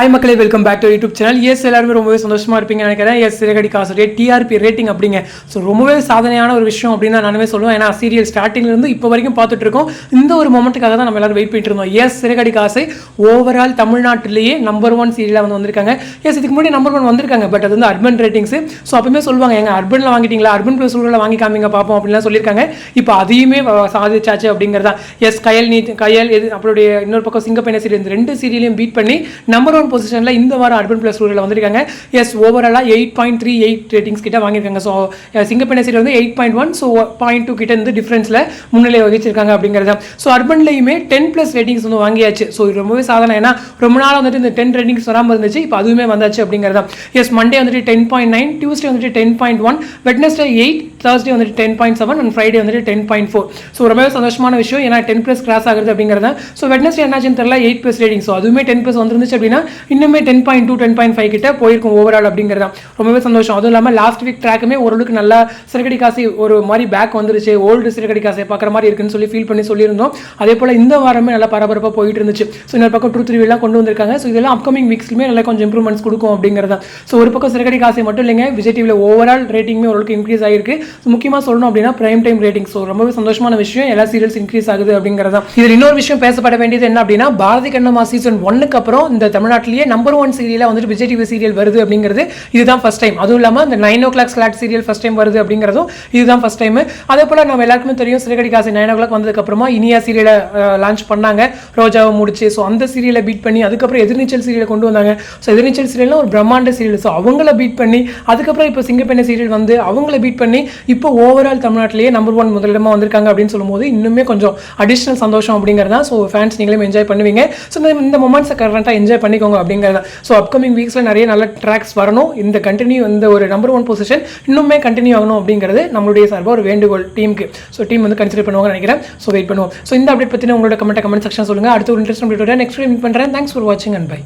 Hi மக்களே, welcome back to YouTube channel. Yes, எல்லாருமே ரொம்பவே சந்தோஷமாக இருப்பீங்கன்னு நினைக்கிறேன். எஸ், சிறகடி காசுடைய டிஆர்பி ரேட்டிங் அப்படிங்க. ஸோ ரொம்பவே சாதனையான ஒரு விஷயம் அப்படின்னு தான் நானுமே சொல்லுவேன். ஏன்னா சீரியல் ஸ்டார்டிங்லேருந்து இப்போ வரைக்கும் பார்த்துட்டு இருக்கோம். இந்த ஒரு மொமெண்ட்டுக்காக தான் நம்ம எல்லாரும் வெயிட் பண்ணிட்டு இருந்தோம். எஸ், சிறகடி காசை ஓவரால் தமிழ்நாட்டிலேயே நம்பர் 1 சீரியலாக வந்திருக்காங்க. எஸ், இதுக்கு முன்னாடி நம்பர் 1 வந்திருக்காங்க. பட் அது வந்து அர்பன் ரேட்டிங்ஸ். ஸோ அப்பவுமே சொல்லுவாங்க, எங்கள் அர்பனில் வாங்கிட்டீங்களா, அர்பன் ப்ளஸ் ரூலில் வாங்கி காமிங்க பார்ப்போம் அப்படின்லாம் சொல்லியிருக்காங்க. இப்போ அதையுமே சாதிச்சாச்சு அப்படிங்கிறதா. எஸ், கயல் இது அப்படியே இன்னொரு பக்கம் சிங்கப்பெண்ணை சீரியல், இந்த 2 சீரியலையும் பீட் பண்ணி நம்பர் 1 பொசிஷனில் இந்த வாரம் அர்பன் பிளஸ் ரூலில் வந்திருக்காங்க. எஸ், ஓவராலாக 8.38 ரேட்டிங்ஸ் கிட்ட வாங்கியிருக்காங்க. ஸோ சிங்கப்பெண்ணை சீரியல் வந்து 8.1, ஸோ 0.2 கிட்ட இருந்து டிஃப்ரென்ஸில் முன்னிலை வகிச்சிருக்காங்க அப்படிங்கிறது. ஸோ அர்பன்லையுமே 10+ ரேட்டிங்ஸ் வந்து வாங்கியாச்சு. ஸோ இது ரொம்பவே சாதனை. ஏன்னா ரொம்ப நாள் வந்துட்டு இந்த 10 ரேட்டிங்ஸ் வராமல் இருந்துச்சு. இப்போ அதுவுமே வந்தாச்சு அப்படிங்கிறதா. எஸ், மண்டே வந்துட்டு 10.9, டியூஸ்டே வந்துட்டு 10.1, வெட்னஸ்டே 8, தேர்ஸ்டே வந்துட்டு 10.7 அண்ட் ஃப்ரைடே வந்துட்டு 10.4. ஸோ ரொம்பவே சந்தோஷமான விஷயம். ஏன்னா 10+ கிராஸ் ஆகுது அப்படிங்கிறத. ஸோ வெட்னஸ்டே என்னாச்சுன்னு தெரியல, 8+ ரேட்டிங். ஸோ அதுவுமே 10+ வந்துருந்துச்சு அப்படின்னா இன்னுமே 10.2, 10.5 கிட்ட போயிருக்கும் ஓவரால் அப்படிங்கிறதா. ரொம்பவே சந்தோஷம். அதுவும் இல்லாமல் லாஸ்ட் வீக் ட்ராக்குமே ஓரளவுக்கு நல்லா சிறகடி காசை ஒரு மாதிரி பேக் வந்துருச்சு, ஓல்டு சிறகடி காசை பார்க்குற மாதிரி இருக்குன்னு சொல்லி ஃபீல் பண்ணி சொல்லியிருந்தோம். அதே போல் இந்த வாரமே நல்லா பரபரப்பாக போயிட்டு இருந்துச்சு. ஸோ இன்னொரு பக்கம் ட்ரூத் ரிவ்யூலாம் கொண்டு வந்திருக்காங்க. ஸோ இதெல்லாம் அப்கமிங் வீக்ஸ்லுமே நல்லா கொஞ்சம் இம்ப்ரூவ்மெண்ட்ஸ் கொடுக்கும் அப்படிங்கிறதா. ஸோ ஒரு பக்கம் சிறகடி காசை மட்டும் இல்லைங்க, விஜய் டிவியில் ஓவரால் ரேட்டிங்குமே ஓரளவுக்கு இன்க்ரீஸ் ஆகிருக்கு. ஸோ முக்கியமாக சொல்லணும் அப்படின்னா பிரைம் டைம் ரேட்டிங். ஸோ ரொம்பவே சந்தோஷமான விஷயம், எல்லா சீரியல்ஸ் இன்க்ரீஸ் ஆகுது அப்படிங்கிறதா. இதில் இன்னொரு விஷயம் பேசப்பட வேண்டியது என்ன அப்படின்னா, பாரதி கண்ணம்மா சீசன் 1க்கு அப்புறம் இந்த தமிழ்நாட்டிலேயே நம்பர் 1 சீரியலாக வந்துட்டு விஜய் டிவி சீரியல் வருது அப்படிங்கிறது இதுதான் ஃபர்ஸ்ட் டைம். அதுவும் இல்லாமல் இந்த 9 o'clock slot serial first time வருது அப்படிங்கிறதும் இதுதான் ஃபர்ஸ்ட் டைம். அதே போல் நம்ம எல்லாருக்குமே தெரியும், சிறகடி காசை 9 o'clock வந்ததுக்கப்புறமா இனியா சீரியலை லான்ச் பண்ணாங்க, ரோஜாவை முடிச்சு. ஸோ அந்த சீரியலை பீட் பண்ணி அதுக்கப்புறம் எதிர்நீச்சல் சீரியலை கொண்டு வந்தாங்க. ஸோ எதிர்நீச்சல் சீரியல்லாம் ஒரு பிரம்மாண்ட சீரியல். ஸோ அவங்கள பீட் பண்ணி அதுக்கப்புறம் இப்போ சிங்கப்பெண்ணை சீரியல் வந்து அவங்கள பீட் பண்ணி இப்போ ஓவரால் தமிழ்நாட்டிலேயே நம்பர் 1 முதலிடமாக வந்திருக்காங்க அப்படின்னு சொல்லும்போது இன்னுமே கொஞ்சம் அடிஷ்னல் சந்தோஷம் அப்படிங்கிறதா. ஸோ ஃபேன்ஸ் நீங்களும் என்ஜாய் பண்ணுவீங்க. ஸோ இந்த மொமெண்ட்ஸை கரெக்டாக என்ஜாய் பண்ணிக்கோங்க அப்படிங்கிறதா. ஸோ அப்கமிங் வீக்ஸில் நிறைய நல்ல ட்ராக்ஸ் வரணும். இந்த கண்டினியூ இந்த ஒரு நம்பர் 1 பொசிஷன் இன்னுமே கண்டினியூ ஆகணும் அப்படிங்கிறது நம்மளுடைய சார்பாக ஒரு வேண்டுகோள் டீமுக்கு. ஸோ டீம் வந்து கன்சிடர் பண்ணுவாங்கன்னு நினைக்கிறேன். ஸோ வெயிட் பண்ணுவோம். ஸோ இந்த அப்டேட் பற்றி உங்களோட கமெண்ட் செக்ஷன் சொல்லுங்கள். அடுத்த ஒரு இன்ட்ரெஸ்ட் அப்டேட்டோட நெக்ஸ்ட் வீக் மீட் பண்ணுறேன். தேங்க்ஸ் ஃபார் வாட்சிங் அண்ட் பை.